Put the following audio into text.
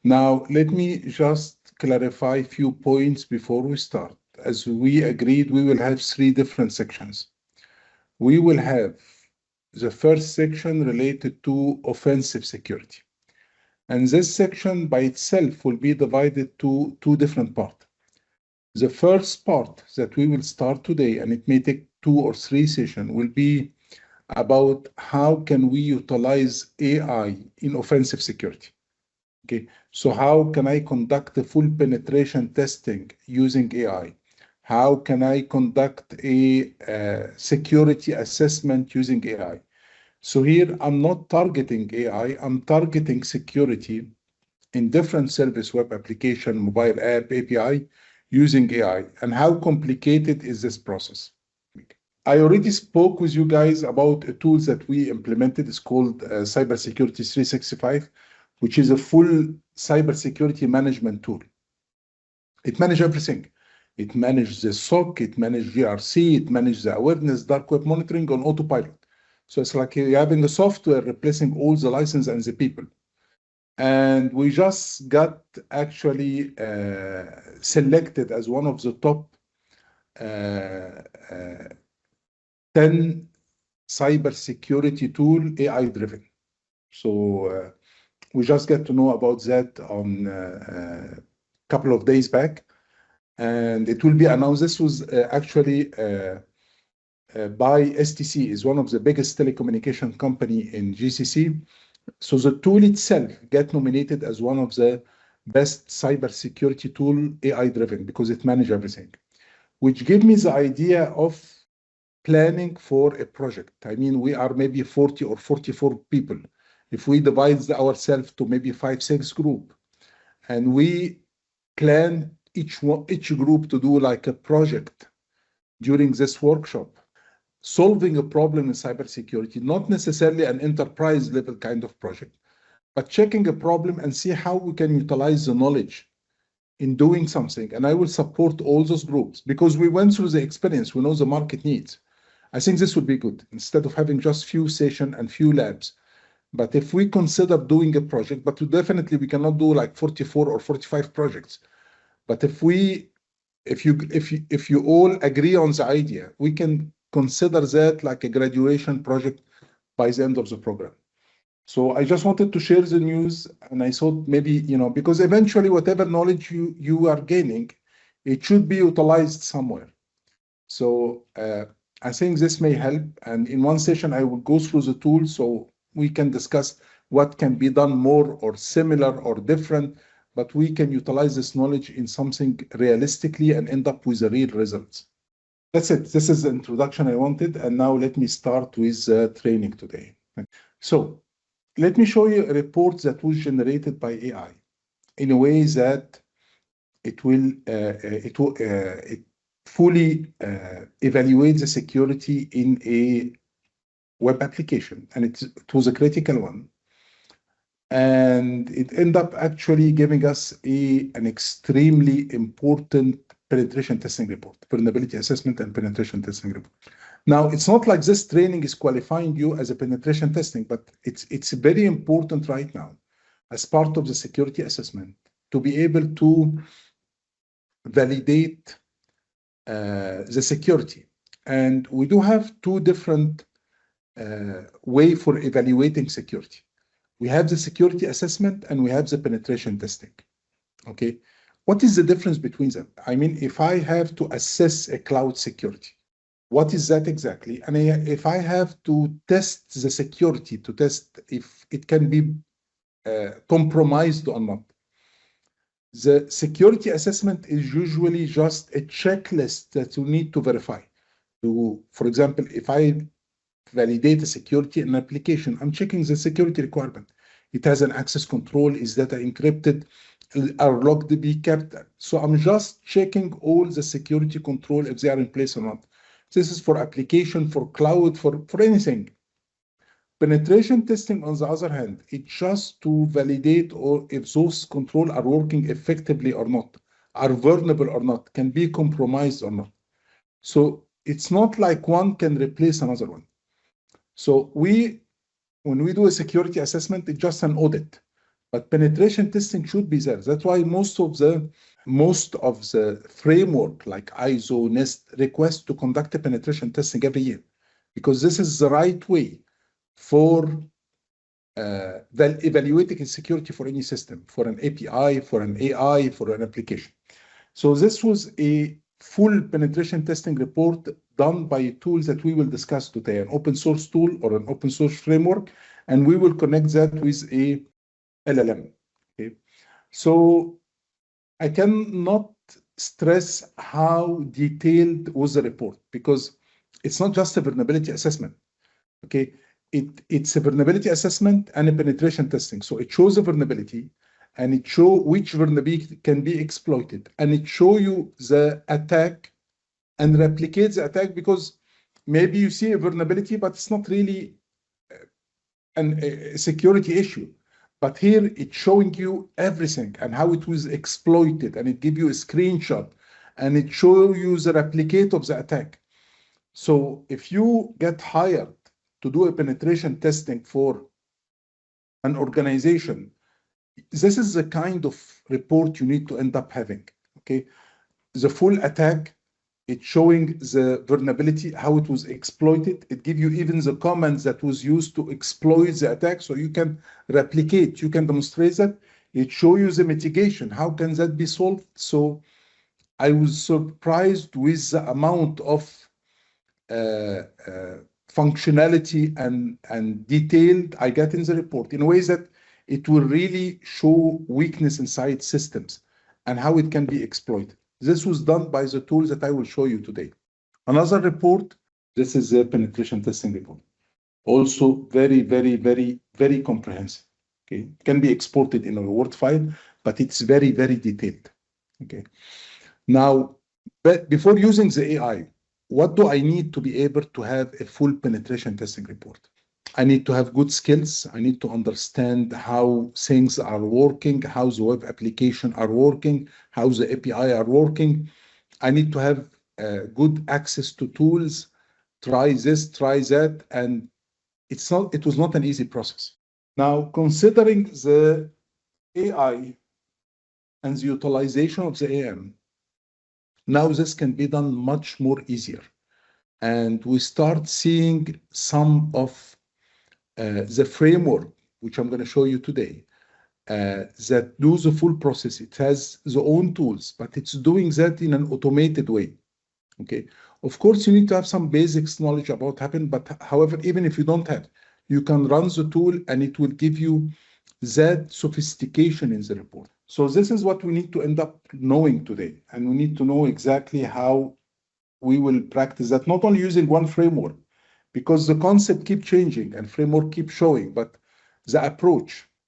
Now, let me just clarify a few points before we start. As we agreed, we will have 3 different sections. We will have the first section related to offensive security. And this section by itself will be divided to 2 different parts. The first part that we will start today, and it may take 2 or 3 sessions, will be about how can we utilize AI in offensive security. Okay, so how can I conduct the full penetration testing using AI? How can I conduct a security assessment using AI? So here I'm not targeting AI, I'm targeting security in different service, web application, mobile app, API, using AI. And how complicated is this process? I already spoke with you guys about a tool that we implemented. It's called Cybersecurity 365, which is a full cybersecurity management tool. It manages everything. It manages the SOC, it manages GRC, it manages the awareness, dark web monitoring on autopilot. So it's like you're having a software replacing all the license and the people. And we just got actually selected as one of the top 10 cybersecurity tool AI driven. So we just got to know about that on a couple of days back, and it will be announced. This was actually by STC, is one of the biggest telecommunication company in GCC. So the tool itself get nominated as one of the best cybersecurity tool AI driven because it manages everything, which gave me the idea of planning for a project. I mean, we are maybe 40 or 44 people. If we divide ourselves to maybe 5-6 group, and we plan each group to do like a project during this workshop, solving a problem in cybersecurity, not necessarily an enterprise level kind of project, but checking a problem and see how we can utilize the knowledge in doing something. And I will support all those groups because we went through the experience, we know the market needs. I think this would be good instead of having just few sessions and few labs. But if we consider doing a project, but definitely we cannot do like 44 or 45 projects. But if you all agree on the idea, we can consider that like a graduation project by the end of the program. So I just wanted to share the news, and I thought maybe, because eventually whatever knowledge you are gaining, it should be utilized somewhere. So I think this may help. And in one session, I will go through the tool so we can discuss what can be done more or similar or different, but we can utilize this knowledge in something realistically and end up with the real results. That's it. This is the introduction I wanted. And now let me start with training today. So let me show you a report that was generated by AI in a way that it fully evaluate the security in a web application, and it was a critical one, and it ended up actually giving us an extremely important penetration testing report, vulnerability assessment and penetration testing report. Now, it's not like this training is qualifying you as a penetration testing, but it's very important right now as part of the security assessment to be able to validate the security. And we do have 2 different way for evaluating security. We have the security assessment and we have the penetration testing. Okay, what is the difference between them? I mean, if I have to assess a cloud security, what is that exactly? And if I have to test the security, to test if it can be compromised or not. The security assessment is usually just a checklist that you need to verify. For example, if I validate a security in an application, I'm checking the security requirement. It has an access control, is data encrypted, are logged to be kept. So I'm just checking all the security control if they are in place or not. This is for application, for cloud, for anything. Penetration testing, on the other hand, it's just to validate or if those controls are working effectively or not, are vulnerable or not, can be compromised or not. So it's not like one can replace another one. So when we do a security assessment, it's just an audit. but penetration testing should be there. That's why most of the framework like ISO, NIST request to conduct a penetration testing every year, because this is the right way for evaluating security for any system, for an API, for an AI, for an application. So this was a full penetration testing report done by tools that we will discuss today, an open source tool or an open source framework, and we will connect that with a LLM. Okay, so I cannot stress how detailed was the report, because it's not just a vulnerability assessment. Okay, it's a vulnerability assessment and a penetration testing. So it shows a vulnerability, and it show which vulnerability can be exploited, and it show you the attack and replicate the attack, because maybe you see a vulnerability, but it's not really a security issue. But here it's showing you everything and how it was exploited, and it give you a screenshot, and it show you the replicate of the attack. So if you get hired to do a penetration testing for an organization, this is the kind of report you need to end up having. Okay, the full attack, it's showing the vulnerability, how it was exploited. It gives you even the comments that was used to exploit the attack, so you can replicate, you can demonstrate that. It shows you the mitigation, how can that be solved. So I was surprised with the amount of functionality and detailed I get in the report, in ways that it will really show weakness inside systems and how it can be exploited. This was done by the tools that I will show you today. Another report, this is a penetration testing report. Also very, very, very, very comprehensive. Okay, it can be exported in a Word file, but it's very, very detailed. Okay. Now, but before using the AI, what do I need to be able to have a full penetration testing report? I need to have good skills. I need to understand how things are working, how the web application are working, how the API are working. I need to have good access to tools, try this, try that, and it was not an easy process. Now, considering the AI and the utilization of the AM, now this can be done much more easier. And we start seeing some of the framework, which I'm going to show you today, that do the full process. It has the own tools, but it's doing that in an automated way. Okay. Of course, you need to have some basics knowledge about happen, but however, even if you don't have, you can run the tool and it will give you that sophistication in the report. So this is what we need to end up knowing today. And we need to know exactly how we will practice that, not only using one framework, because the concept keep changing and framework keep showing, but the approach,